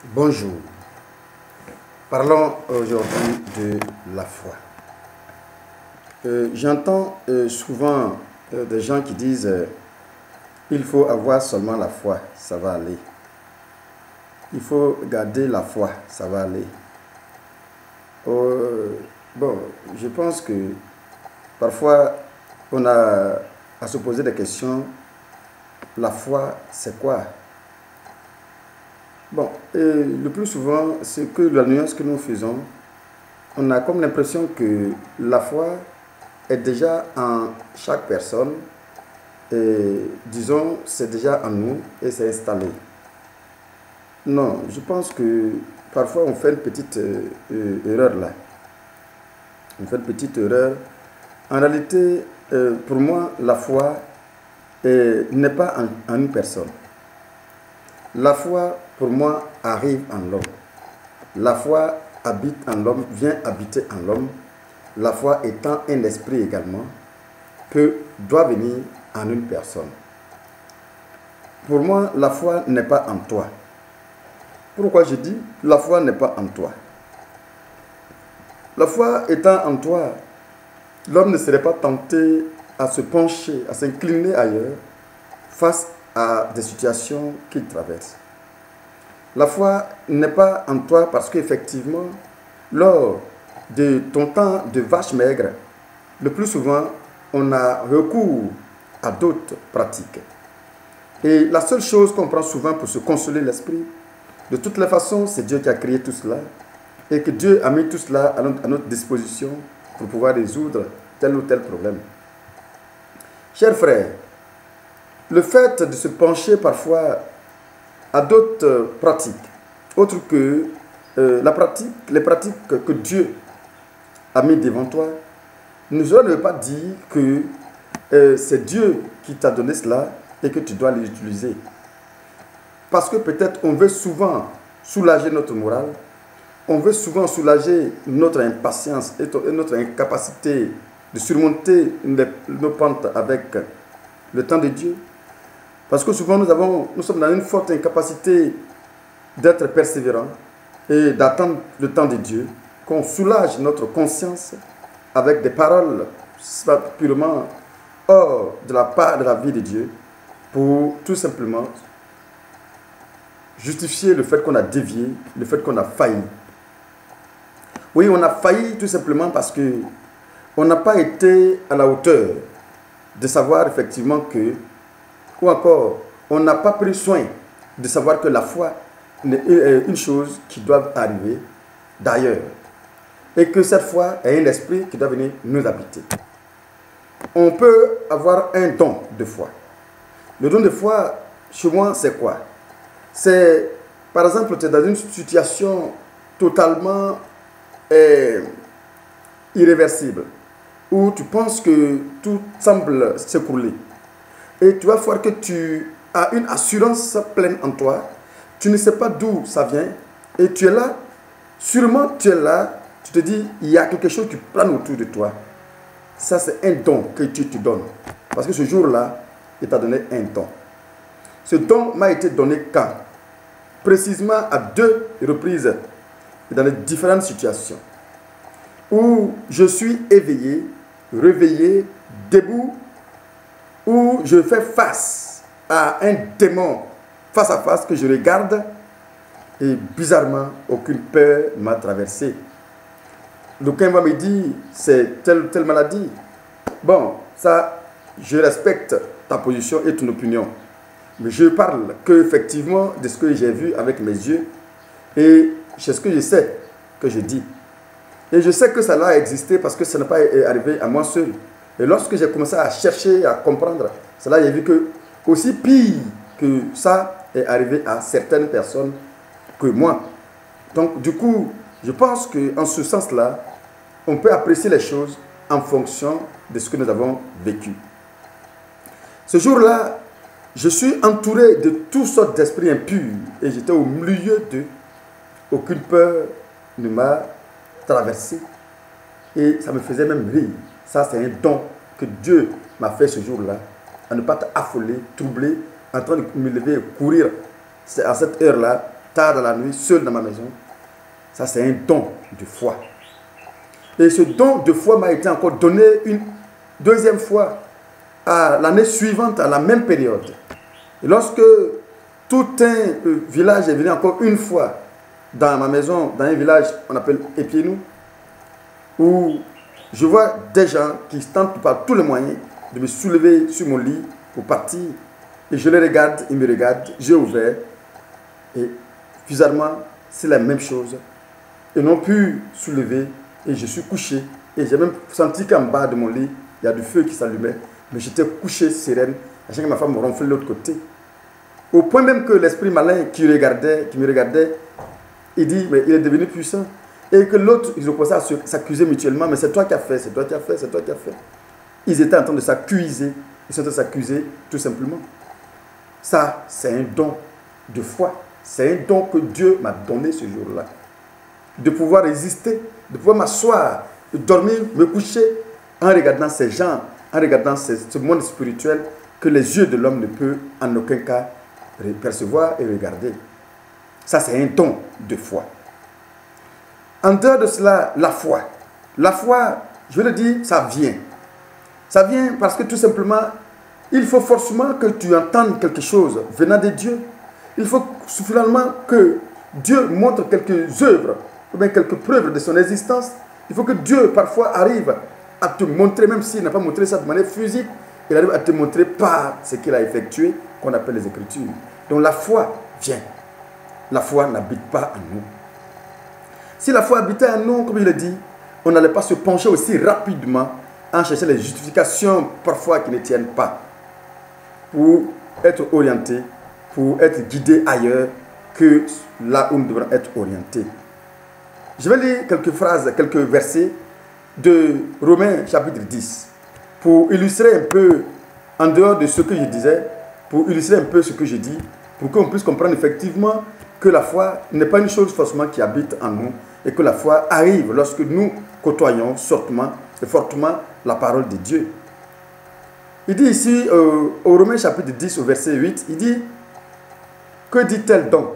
Bonjour. Parlons aujourd'hui de la foi. J'entends souvent des gens qui disent il faut avoir seulement la foi, ça va aller. Il faut garder la foi, ça va aller. Bon, je pense que parfois on a à se poser des questions. La foi, c'est quoi? Bon, le plus souvent, c'est que la nuance que nous faisons, on a comme l'impression que la foi est déjà en chaque personne, et disons, c'est déjà en nous et c'est installé. Non, je pense que parfois on fait une petite erreur là. On fait une petite erreur. En réalité, pour moi, la foi n'est pas en une personne. La foi, pour moi, arrive en l'homme. La foi habite en l'homme, vient habiter en l'homme. La foi étant un esprit également, doit venir en une personne. Pour moi, la foi n'est pas en toi. Pourquoi je dis la foi n'est pas en toi? La foi étant en toi, l'homme ne serait pas tenté à se pencher, à s'incliner ailleurs face à des situations qu'il traverse. La foi n'est pas en toi parce qu'effectivement, lors de ton temps de vache maigre, le plus souvent, on a recours à d'autres pratiques. Et la seule chose qu'on prend souvent pour se consoler l'esprit, de toutes les façons, c'est Dieu qui a créé tout cela et que Dieu a mis tout cela à notre disposition pour pouvoir résoudre tel ou tel problème. Chers frères, le fait de se pencher parfois à d'autres pratiques, autres que les pratiques que Dieu a mis devant toi, ne veut pas dire que c'est Dieu qui t'a donné cela et que tu dois les utiliser. Parce que peut-être on veut souvent soulager notre morale, on veut souvent soulager notre impatience et notre incapacité de surmonter nos pentes avec le temps de Dieu. Parce que souvent nous sommes dans une forte incapacité d'être persévérants et d'attendre le temps de Dieu, qu'on soulage notre conscience avec des paroles purement hors de la part de la vie de Dieu pour tout simplement justifier le fait qu'on a dévié, le fait qu'on a failli. Oui, on a failli tout simplement parce que on n'a pas été à la hauteur de savoir effectivement que, ou encore, on n'a pas pris soin de savoir que la foi est une chose qui doit arriver d'ailleurs. Et que cette foi est un esprit qui doit venir nous habiter. On peut avoir un don de foi. Le don de foi, chez moi, c'est quoi? C'est, par exemple, tu es dans une situation totalement irréversible, où tu penses que tout semble s'écrouler. Et tu vas voir que tu as une assurance pleine en toi. Tu ne sais pas d'où ça vient. Et tu es là. Sûrement, tu es là. Tu te dis, il y a quelque chose qui plane autour de toi. Ça, c'est un don que Dieu te donne. Parce que ce jour-là, il t'a donné un don. Ce don m'a été donné quand? Précisément à 2 reprises, dans les différentes situations, où je suis éveillé, réveillé, debout, où je fais face à un démon face à face que je regarde et bizarrement, aucune peur m'a traversé. D'aucuns va me dire, c'est telle maladie. Bon, ça, je respecte ta position et ton opinion. Mais je parle qu'effectivement de ce que j'ai vu avec mes yeux et c'est ce que je sais que je dis. Et je sais que ça a existé parce que ça n'est pas arrivé à moi seul. Et lorsque j'ai commencé à chercher, à comprendre, c'est là que j'ai vu que aussi pire que ça est arrivé à certaines personnes que moi. Donc du coup, je pense qu'en ce sens-là, on peut apprécier les choses en fonction de ce que nous avons vécu. Ce jour-là, je suis entouré de toutes sortes d'esprits impurs et j'étais au milieu d'eux. Aucune peur ne m'a traversé et ça me faisait même rire. Ça, c'est un don que Dieu m'a fait ce jour-là, à ne pas t'affoler, troubler, en train de me lever et courir à cette heure-là tard dans la nuit, seul dans ma maison, ça c'est un don de foi. Et ce don de foi m'a été encore donné une deuxième fois à l'année suivante, à la même période. Et lorsque tout un village est venu encore une fois dans ma maison, dans un village qu'on appelle Épienou, où je vois des gens qui tentent par tous les moyens de me soulever sur mon lit pour partir. Et je les regarde, ils me regardent, j'ai ouvert. Et bizarrement, c'est la même chose. Ils n'ont pu soulever et je suis couché. Et j'ai même senti qu'en bas de mon lit, il y a du feu qui s'allumait. Mais j'étais couché sereine. À chaque fois que ma femme me ronflait de l'autre côté. Au point même que l'esprit malin qui me regardait, il dit, mais il est devenu puissant. Et que l'autre, ils ont commencé à s'accuser mutuellement, mais c'est toi qui as fait, c'est toi qui as fait, c'est toi qui as fait. Ils étaient en train de s'accuser, ils sont en train de s'accuser tout simplement. Ça, c'est un don de foi. C'est un don que Dieu m'a donné ce jour-là. De pouvoir résister, de pouvoir m'asseoir, de dormir, me coucher, en regardant ces gens, en regardant ce monde spirituel que les yeux de l'homme ne peuvent en aucun cas percevoir et regarder. Ça, c'est un don de foi. En dehors de cela, la foi. La foi, je le dis, ça vient. Ça vient parce que tout simplement, il faut forcément que tu entendes quelque chose venant de Dieu. Il faut finalement que Dieu montre quelques œuvres, ou bien quelques preuves de son existence. Il faut que Dieu parfois arrive à te montrer, même s'il n'a pas montré ça de manière physique, il arrive à te montrer par ce qu'il a effectué, qu'on appelle les Écritures. Donc la foi vient. La foi n'habite pas en nous. Si la foi habitait en nous, comme je l'ai dit, on n'allait pas se pencher aussi rapidement en cherchant les justifications parfois qui ne tiennent pas pour être orienté, pour être guidé ailleurs que là où nous devons être orientés. Je vais lire quelques phrases, quelques versets de Romains chapitre 10 pour illustrer un peu, en dehors de ce que je disais, pour illustrer un peu ce que je dis, pour qu'on puisse comprendre effectivement que la foi n'est pas une chose forcément qui habite en nous et que la foi arrive lorsque nous côtoyons fortement la parole de Dieu. Il dit ici, au Romains chapitre 10, au verset 8, il dit, que dit-elle donc?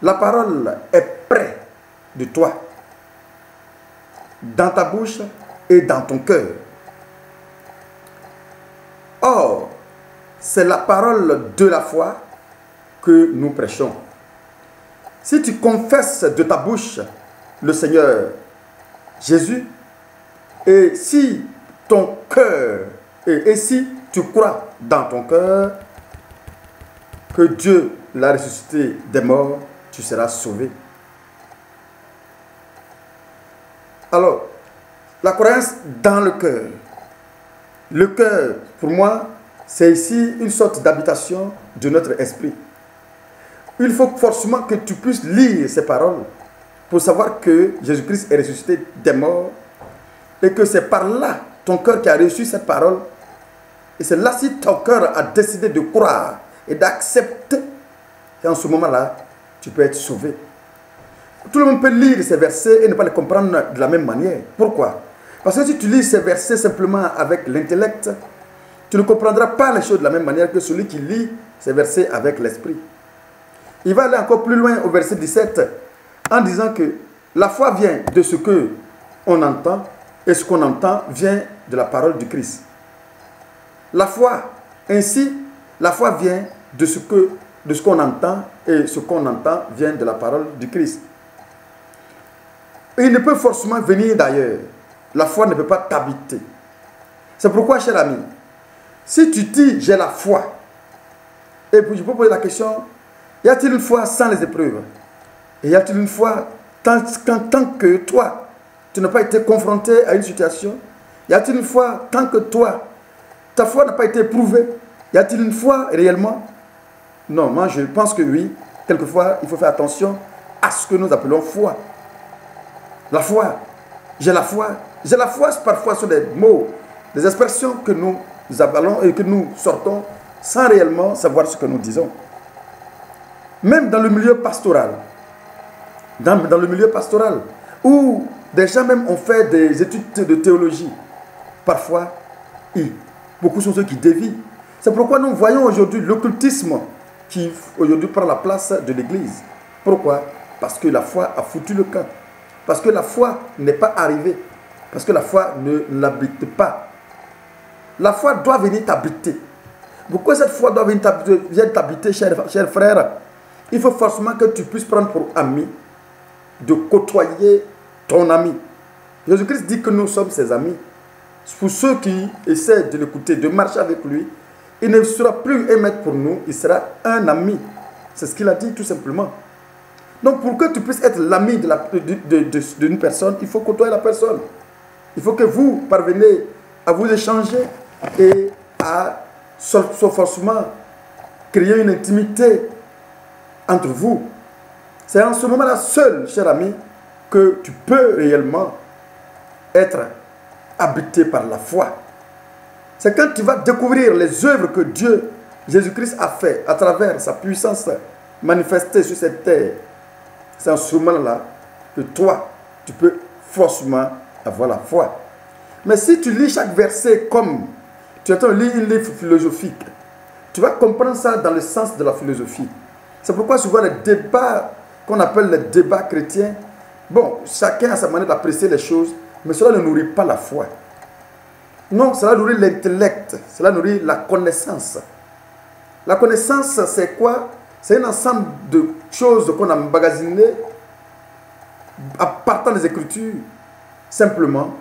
La parole est près de toi, dans ta bouche et dans ton cœur. Or, c'est la parole de la foi que nous prêchons. Si tu confesses de ta bouche le Seigneur Jésus, et si ton cœur, et si tu crois dans ton cœur que Dieu l'a ressuscité des morts, tu seras sauvé. Alors, la croyance dans le cœur. Le cœur, pour moi, c'est ici une sorte d'habitation de notre esprit. Il faut forcément que tu puisses lire ces paroles pour savoir que Jésus-Christ est ressuscité des morts et que c'est par là ton cœur qui a reçu cette parole. Et c'est là si ton cœur a décidé de croire et d'accepter. Et en ce moment-là, tu peux être sauvé. Tout le monde peut lire ces versets et ne pas les comprendre de la même manière. Pourquoi? Parce que si tu lis ces versets simplement avec l'intellect, tu ne comprendras pas les choses de la même manière que celui qui lit ces versets avec l'esprit. Il va aller encore plus loin au verset 17 en disant que la foi vient de ce que on entend et ce qu'on entend vient de la parole du Christ. La foi, ainsi, la foi vient de ce qu'on entend et ce qu'on entend vient de la parole du Christ. Et il ne peut forcément venir d'ailleurs. La foi ne peut pas t'habiter. C'est pourquoi, cher ami, si tu dis j'ai la foi, et puis je peux poser la question, y a-t-il une foi sans les épreuves? Et y a-t-il une foi tant que toi, tu n'as pas été confronté à une situation? Y a-t-il une foi tant que toi, ta foi n'a pas été éprouvée? Y a-t-il une foi réellement? Non, moi je pense que oui. Quelquefois, il faut faire attention à ce que nous appelons foi. La foi, j'ai la foi. J'ai la foi, parfois sont des mots, des expressions que nous avalons et que nous sortons sans réellement savoir ce que nous disons. Même dans le milieu pastoral, dans le milieu pastoral, où des gens même ont fait des études de théologie, parfois, beaucoup sont ceux qui dévient. C'est pourquoi nous voyons aujourd'hui l'occultisme qui aujourd'hui prend la place de l'Église. Pourquoi? Parce que la foi a foutu le camp. Parce que la foi n'est pas arrivée. Parce que la foi ne l'habite pas. La foi doit venir t'habiter. Pourquoi cette foi doit venir t'habiter, cher frère? Il faut forcément que tu puisses prendre pour ami de côtoyer ton ami. Jésus-Christ dit que nous sommes ses amis. Pour ceux qui essaient de l'écouter, de marcher avec lui, il ne sera plus un maître pour nous, il sera un ami. C'est ce qu'il a dit tout simplement. Donc pour que tu puisses être l'ami d'une personne, il faut côtoyer la personne. Il faut que vous parveniez à vous échanger et à forcément créer une intimité entre vous. C'est en ce moment-là seul, cher ami, que tu peux réellement être habité par la foi. C'est quand tu vas découvrir les œuvres que Dieu, Jésus-Christ a fait à travers sa puissance manifestée sur cette terre. C'est en ce moment-là que toi, tu peux forcément avoir la foi. Mais si tu lis chaque verset comme tu es en train de lire un livre philosophique, tu vas comprendre ça dans le sens de la philosophie. C'est pourquoi souvent les débats qu'on appelle les débats chrétiens, bon, chacun a sa manière d'apprécier les choses, mais cela ne nourrit pas la foi. Non, cela nourrit l'intellect, cela nourrit la connaissance. La connaissance, c'est quoi? C'est un ensemble de choses qu'on a emmagasinées en partant des Écritures, simplement,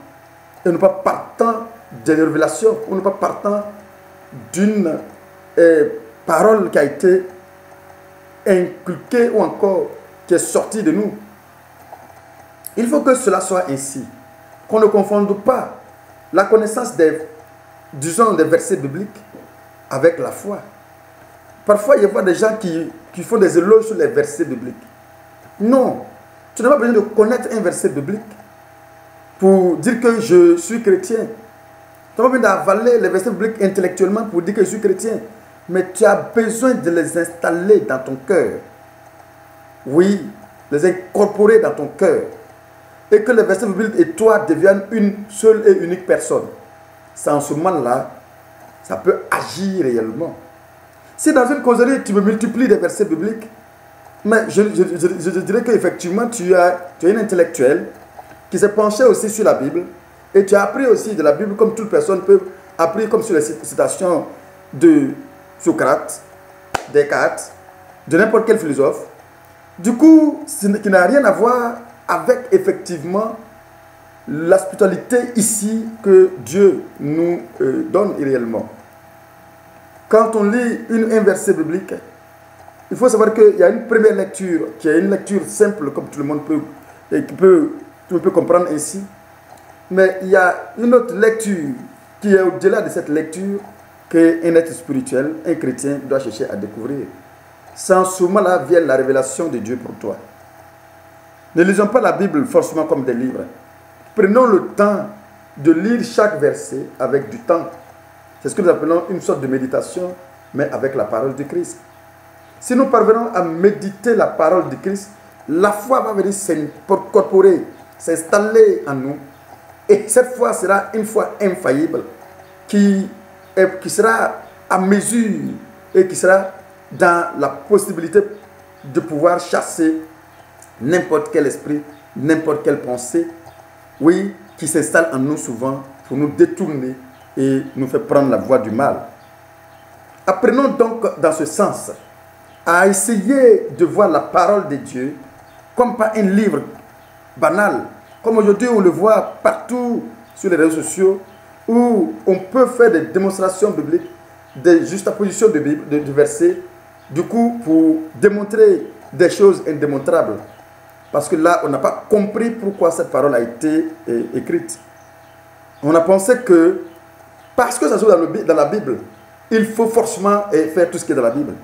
et non pas partant des révélations, ou non pas partant d'une parole qui a été inculquée ou encore qui est sortie de nous. Il faut que cela soit ainsi, qu'on ne confonde pas la connaissance des versets bibliques avec la foi. Parfois, il y a des gens qui font des éloges sur les versets bibliques. Non, tu n'as pas besoin de connaître un verset biblique pour dire que je suis chrétien. Tu n'as pas besoin d'avaler les versets bibliques intellectuellement pour dire que je suis chrétien. Mais tu as besoin de les installer dans ton cœur. Oui, les incorporer dans ton cœur. Et que les versets bibliques et toi deviennent une seule et unique personne. C'est en ce moment-là, ça peut agir réellement. Si dans une causerie, tu me multiplies des versets bibliques, mais je dirais qu'effectivement, tu es un intellectuel qui s'est penché aussi sur la Bible et tu as appris aussi de la Bible comme toute personne peut apprendre, comme sur les citations de Socrate, Descartes, de n'importe quel philosophe. Du coup, ce qui n'a rien à voir avec effectivement la spiritualité ici que Dieu nous donne réellement. Quand on lit un verset biblique, il faut savoir qu'il y a une première lecture, qui est une lecture simple, comme tout le monde peut, et tout le monde peut comprendre ainsi. Mais il y a une autre lecture qui est au-delà de cette lecture qu'un être spirituel, un chrétien, doit chercher à découvrir. Sans ce moment-là vient la révélation de Dieu pour toi. Ne lisons pas la Bible forcément comme des livres. Prenons le temps de lire chaque verset avec du temps. C'est ce que nous appelons une sorte de méditation, mais avec la parole de Christ. Si nous parvenons à méditer la parole de Christ, la foi va venir s'incorporer, s'installer en nous. Et cette foi sera une foi infaillible, qui sera à mesure et qui sera dans la possibilité de pouvoir chasser n'importe quel esprit, n'importe quelle pensée, oui, qui s'installe en nous souvent pour nous détourner et nous fait prendre la voie du mal. Apprenons donc dans ce sens à essayer de voir la parole de Dieu comme pas un livre banal, comme aujourd'hui on le voit partout sur les réseaux sociaux, où on peut faire des démonstrations bibliques, des juxtapositions de versets, du coup pour démontrer des choses indémontrables. Parce que là, on n'a pas compris pourquoi cette parole a été écrite. On a pensé que parce que ça se trouve dans la Bible, il faut forcément faire tout ce qui est dans la Bible.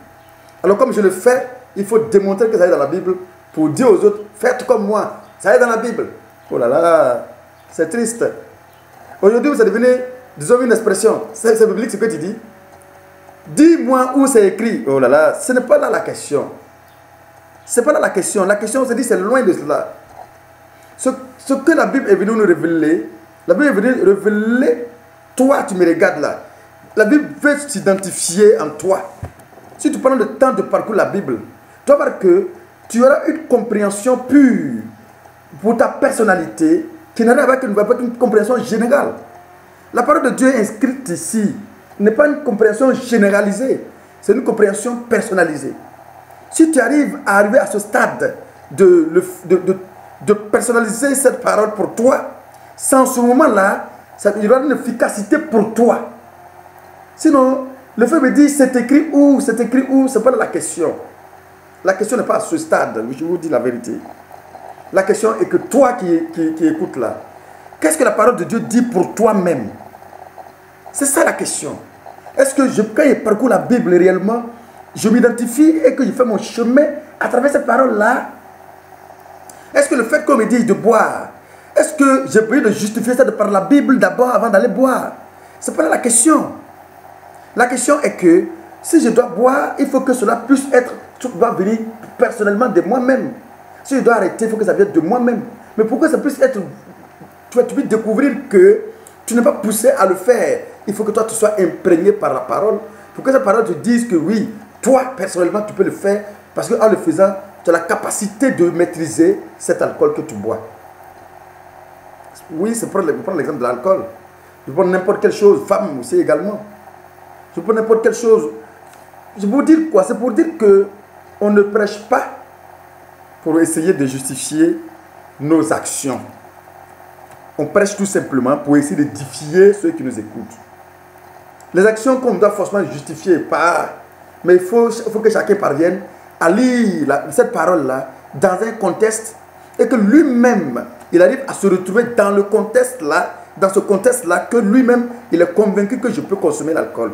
Alors comme je le fais, il faut démontrer que ça est dans la Bible pour dire aux autres, faites comme moi, ça est dans la Bible. Oh là là, c'est triste. Aujourd'hui, vous êtes devenu, disons, une expression. C'est biblique ce que tu dis. Dis-moi où c'est écrit. Oh là là, ce n'est pas là la question. Ce n'est pas là la question. La question, c'est dit, c'est loin de cela. Ce que la Bible est venue nous révéler, la Bible est venue révéler, toi, tu me regardes là. La Bible veut s'identifier en toi. Si tu prends le temps de parcourir la Bible, tu vas voir que tu auras une compréhension pure pour ta personnalité qui n'arrive avec une compréhension générale. La parole de Dieu inscrite ici n'est pas une compréhension généralisée, c'est une compréhension personnalisée. Si tu arrives à ce stade de personnaliser cette parole pour toi, c'est en ce moment-là, il y aura une efficacité pour toi. Sinon, le fait me dit c'est écrit où, ce n'est pas la question. La question n'est pas à ce stade, je vous dis la vérité. La question est que toi qui écoutes là, qu'est-ce que la parole de Dieu dit pour toi-même? C'est ça la question. Est-ce que quand je parcours la Bible réellement, je m'identifie et que je fais mon chemin à travers cette parole-là? Est-ce que le fait qu'on me dise de boire, est-ce que j'ai besoin de justifier ça par la Bible d'abord avant d'aller boire? Ce n'est pas la question. La question est que si je dois boire, il faut que cela puisse être, ça doit venir personnellement de moi-même. Si je dois arrêter, il faut que ça vienne de moi-même. Mais pour que ça puisse être, tu puisses découvrir que tu n'es pas poussé à le faire. Il faut que toi, tu sois imprégné par la parole. Pour que cette parole te dise que oui, toi, personnellement, tu peux le faire. Parce qu'en le faisant, tu as la capacité de maîtriser cet alcool que tu bois. Oui, c'est pour prendre l'exemple de l'alcool. Je prends n'importe quelle chose, femme aussi également. Je prends n'importe quelle chose. Je veux dire quoi? C'est pour dire qu'on ne prêche pas pour essayer de justifier nos actions. On prêche tout simplement pour essayer d'édifier ceux qui nous écoutent. Les actions qu'on doit forcément justifier par, mais il faut que chacun parvienne à lire cette parole-là dans un contexte et que lui-même, il arrive à se retrouver dans le contexte-là, dans ce contexte-là, que lui-même, il est convaincu que je peux consommer l'alcool.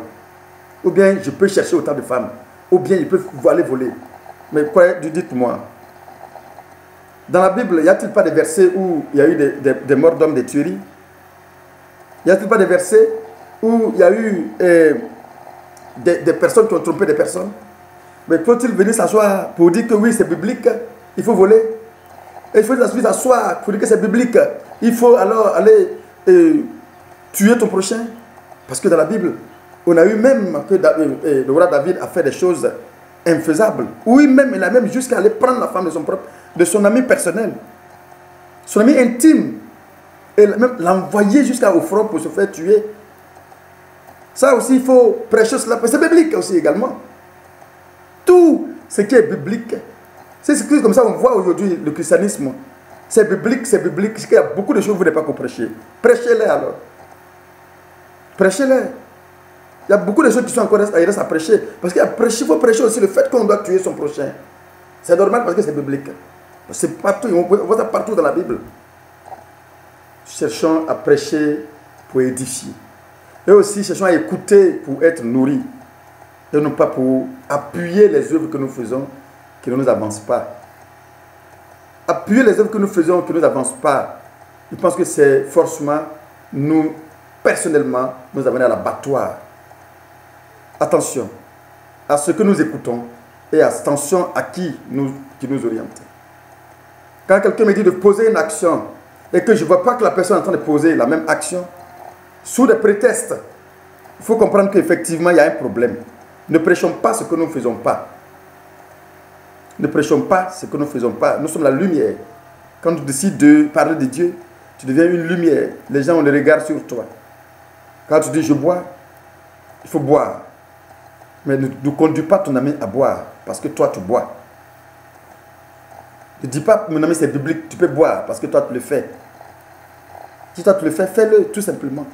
Ou bien je peux chercher autant de femmes. Ou bien il peut aller voler. Mais quoi, dites-moi. Dans la Bible, y a-t-il pas des versets où il y a eu des morts d'hommes, des tueries? Y a-t-il pas des versets où il y a eu des personnes qui ont trompé des personnes? Mais faut-il venir s'asseoir pour dire que oui, c'est biblique, il faut voler? Et il faut s'asseoir pour dire que c'est biblique, il faut alors aller tuer ton prochain? Parce que dans la Bible, on a eu même que le roi David a fait des choses infaisables. Oui, même, il a même jusqu'à aller prendre la femme de son ami personnel, son ami intime, et même l'envoyer jusqu'au front pour se faire tuer. Ça aussi, il faut prêcher cela. C'est biblique aussi également. Tout ce qui est biblique, c'est comme ça qu'on voit aujourd'hui le christianisme. C'est biblique, c'est biblique. Il y a beaucoup de choses que vous n'avez pas compris. Prêchez-les alors. Prêchez-les. Il y a beaucoup de choses qui sont encore à prêcher. Parce qu'il faut prêcher aussi le fait qu'on doit tuer son prochain. C'est normal parce que c'est biblique. C'est partout, on voit ça partout dans la Bible. Cherchons à prêcher pour édifier. Et aussi, cherchons à écouter pour être nourris. Et non pas pour appuyer les œuvres que nous faisons qui ne nous avancent pas. Appuyer les œuvres que nous faisons qui ne nous avancent pas. Je pense que c'est forcément nous, personnellement, nous amener à l'abattoir. Attention à ce que nous écoutons et attention à qui nous oriente. Quand quelqu'un me dit de poser une action et que je ne vois pas que la personne est en train de poser la même action, sous des prétextes, il faut comprendre qu'effectivement il y a un problème. Ne prêchons pas ce que nous ne faisons pas. Ne prêchons pas ce que nous ne faisons pas. Nous sommes la lumière. Quand tu décides de parler de Dieu, tu deviens une lumière. Les gens ont le regard sur toi. Quand tu dis je bois, il faut boire. Mais ne conduis pas ton ami à boire parce que toi tu bois. Ne dis pas mon ami c'est biblique, tu peux boire parce que toi tu le fais. Si toi tu le fais, fais-le tout simplement.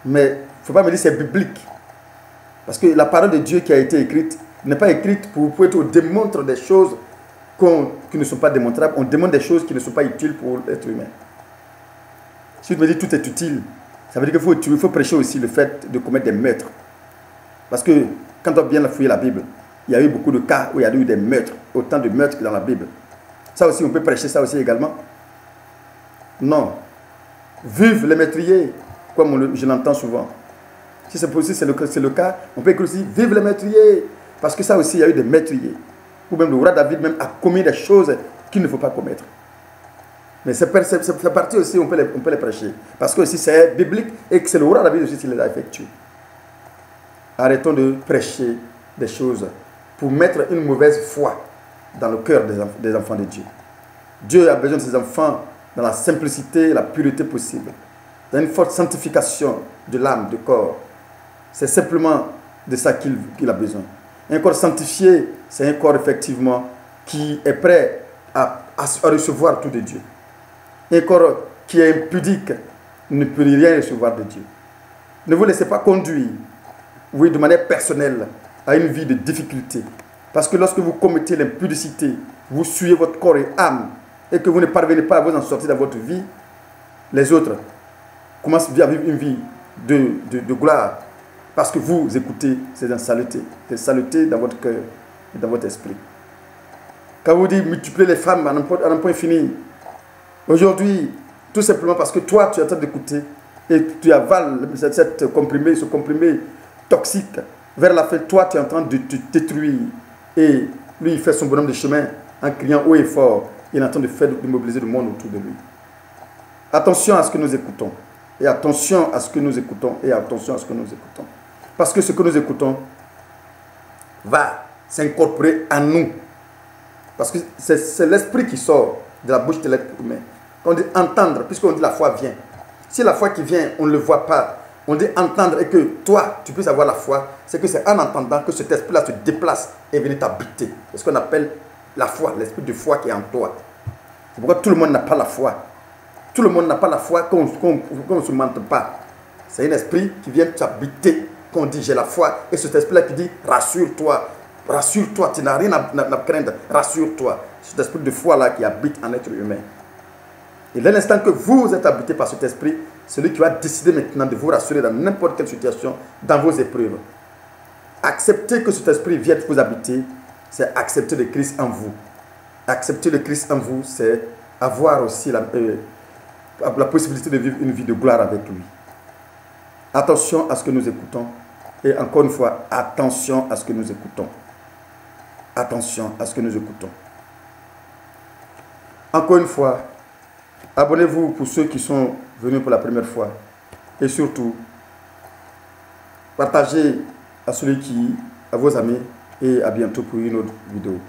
Mais il ne faut pas me dire c'est biblique. Parce que la parole de Dieu qui a été écrite n'est pas écrite pour être on démontre des choses qui ne sont pas démontrables. On demande des choses qui ne sont pas utiles pour l'être humain. Si tu me dis tout est utile, ça veut dire qu'il faut prêcher aussi le fait de commettre des meurtres. Parce que quand on vient fouiller la Bible, il y a eu beaucoup de cas où il y a eu des meurtres, autant de meurtres que dans la Bible. Ça aussi, on peut prêcher ça aussi également. Non. Vive les meurtriers, comme je l'entends souvent. Si c'est possible, c'est le cas, on peut écrire aussi vive les meurtriers. Parce que ça aussi, il y a eu des meurtriers. Ou même le roi David même a commis des choses qu'il ne faut pas commettre. Mais c'est parti aussi, on peut les prêcher. Parce que aussi c'est biblique et que c'est le roi David aussi qui les a effectués. Arrêtons de prêcher des choses pour mettre une mauvaise foi dans le cœur des enfants de Dieu. Dieu a besoin de ses enfants dans la simplicité et la pureté possible, dans une forte sanctification de l'âme, du corps. C'est simplement de ça qu'il a besoin. Un corps sanctifié, c'est un corps effectivement qui est prêt à recevoir tout de Dieu. Un corps qui est impudique ne peut rien recevoir de Dieu. Ne vous laissez pas conduire, oui, de manière personnelle, à une vie de difficulté. Parce que lorsque vous commettez l'impudicité, vous suivez votre corps et âme, et que vous ne parvenez pas à vous en sortir dans votre vie, les autres commencent à vivre une vie de gloire. Parce que vous écoutez ces saletés, des saletés dans votre cœur et dans votre esprit. Quand vous dites multiplier les femmes à un point fini, aujourd'hui, tout simplement parce que toi, tu es en train d'écouter et tu avales ce comprimé toxique, vers la fin, toi, tu es en train de te détruire. Et lui, il fait son bonhomme de chemin en criant haut et fort. Il est en train de mobiliser le monde autour de lui. Attention à ce que nous écoutons. Et attention à ce que nous écoutons. Et attention à ce que nous écoutons. Parce que ce que nous écoutons va s'incorporer à nous. Parce que c'est l'esprit qui sort de la bouche de l'être humain. Quand on dit entendre, puisqu'on dit la foi vient. Si la foi qui vient, on ne le voit pas, on dit entendre et que toi, tu puisses avoir la foi, c'est que c'est en entendant que cet esprit-là se déplace et vient t'habiter. C'est ce qu'on appelle la foi, l'esprit de foi qui est en toi. C'est pourquoi tout le monde n'a pas la foi. Tout le monde n'a pas la foi qu'on ne se mente pas. C'est un esprit qui vient t'habiter, qu'on dit j'ai la foi. Et cet esprit-là qui dit rassure-toi, rassure-toi, tu n'as rien à craindre, rassure-toi. Cet esprit de foi-là qui habite en être humain. Et dès l'instant que vous êtes habité par cet esprit, celui qui va décider maintenant de vous rassurer dans n'importe quelle situation, dans vos épreuves. Accepter que cet esprit vienne vous habiter, c'est accepter le Christ en vous. Accepter le Christ en vous, c'est avoir aussi la possibilité de vivre une vie de gloire avec lui. Attention à ce que nous écoutons. Et encore une fois, attention à ce que nous écoutons. Attention à ce que nous écoutons. Encore une fois, abonnez-vous pour ceux qui sont venus pour la première fois. Et surtout, partagez à vos amis. Et à bientôt pour une autre vidéo.